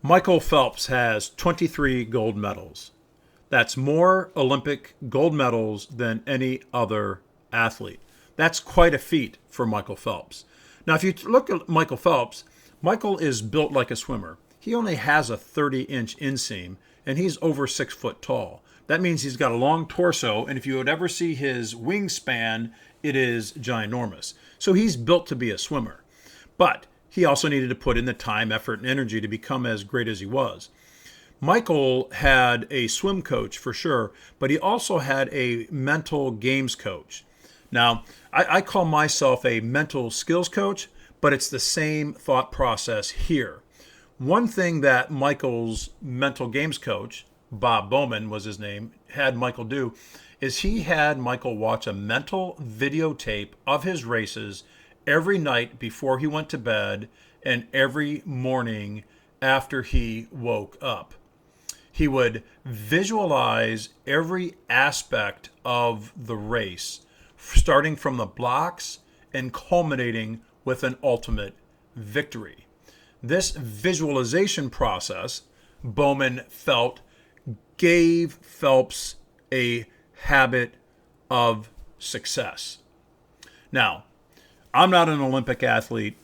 Michael Phelps has 23 gold medals. That's more Olympic gold medals than any other athlete. That's quite a feat for Michael Phelps. Now, if you look at Michael Phelps, Michael is built like a swimmer. He only has a 30-inch inseam, and he's over 6 foot tall. That means he's got a long torso, and if you would ever see his wingspan, it is ginormous. So he's built to be a swimmer. But he also needed to put in the time, effort, and energy to become as great as he was. Michael had a swim coach for sure, but he also had a mental games coach. Now, I call myself a mental skills coach, but it's the same thought process here. One thing that Michael's mental games coach, Bob Bowman was his name, had Michael do is he had Michael watch a mental videotape of his races every night before he went to bed and every morning after he woke up. He would visualize every aspect of the race, starting from the blocks and culminating with an ultimate victory. This visualization process, Bowman felt, gave Phelps a habit of success. Now, I'm not an Olympic athlete.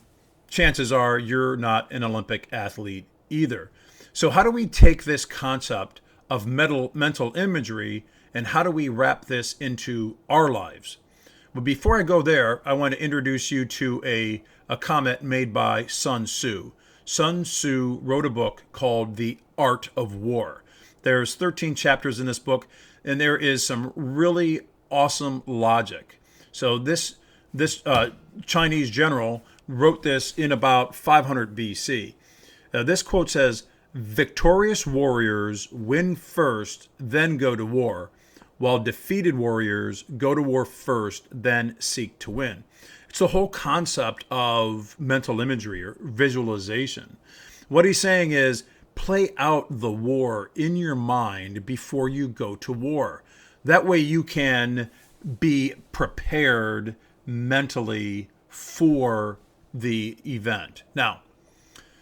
Chances are you're not an Olympic athlete either. So how do we take this concept of mental imagery and how do we wrap this into our lives? But before I go there, I want to introduce you to a comment made by Sun Tzu. Sun Tzu wrote a book called The Art of War. There's 13 chapters in this book, and there is some really awesome logic. So this Chinese general wrote this in about 500 BC. This quote says, "Victorious warriors win first, then go to war, while defeated warriors go to war first, then seek to win." It's the whole concept of mental imagery or visualization. What he's saying is play out the war in your mind before you go to war. That way you can be prepared mentally for the event. Now,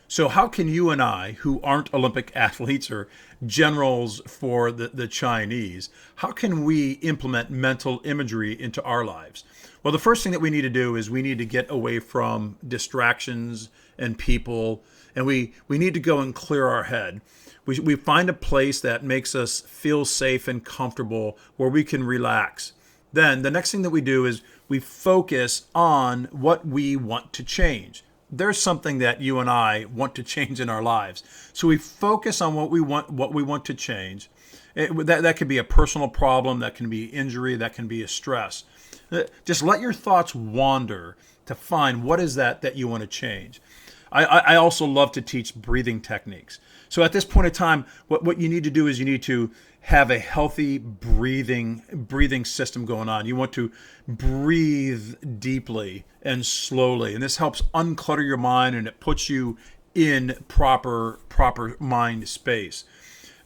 so how can you and I, who aren't Olympic athletes or generals for the Chinese, how can we implement mental imagery into our lives? Well, the first thing that we need to do is we need to get away from distractions and people, and we need to go and clear our head. We find a place that makes us feel safe and comfortable where we can relax. Then the next thing that we do is we focus on what we want to change. There's something that you and I want to change in our lives. So we focus on what we want to change. That could be a personal problem, that can be injury, that can be a stress. Just let your thoughts wander to find what is that you want to change. I also love to teach breathing techniques. So at this point in time, what you need to do is you need to have a healthy breathing system going on. You want to breathe deeply and slowly. And this helps unclutter your mind and it puts you in proper mind space.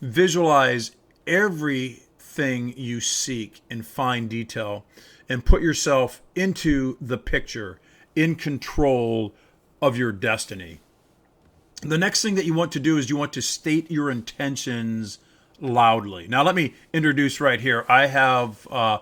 Visualize everything you seek in fine detail and put yourself into the picture, in control of your destiny. The next thing that you want to do is you want to state your intentions loudly. Now, let me introduce right here. I have a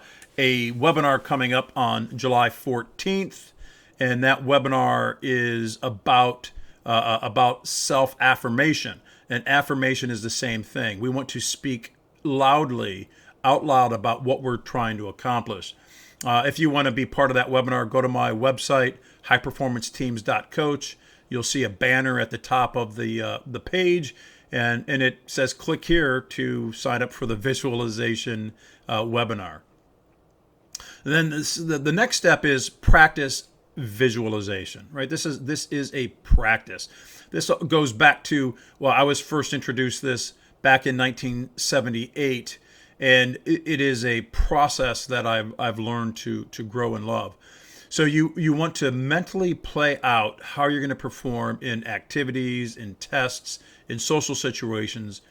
webinar coming up on July 14th, and that webinar is about self-affirmation. And affirmation is the same thing. We want to speak loudly, out loud about what we're trying to accomplish. If you want to be part of that webinar, go to my website, highperformanceteams.coach. You'll see a banner at the top of the page, and it says click here to sign up for the visualization webinar. And then the next step is practice visualization, right? This is a practice. This goes back to, well, I was first introduced this back in 1978, and it is a process that I've learned to grow and love. So you want to mentally play out how you're going to perform in activities, in tests, in social situations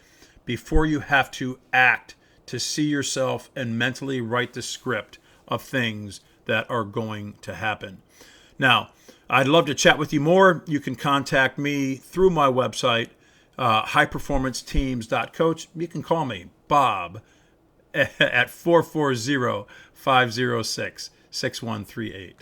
before you have to act, to see yourself and mentally write the script of things that are going to happen. Now, I'd love to chat with you more. You can contact me through my website, highperformanceteams.coach. You can call me, Bob, at 440-506-6138.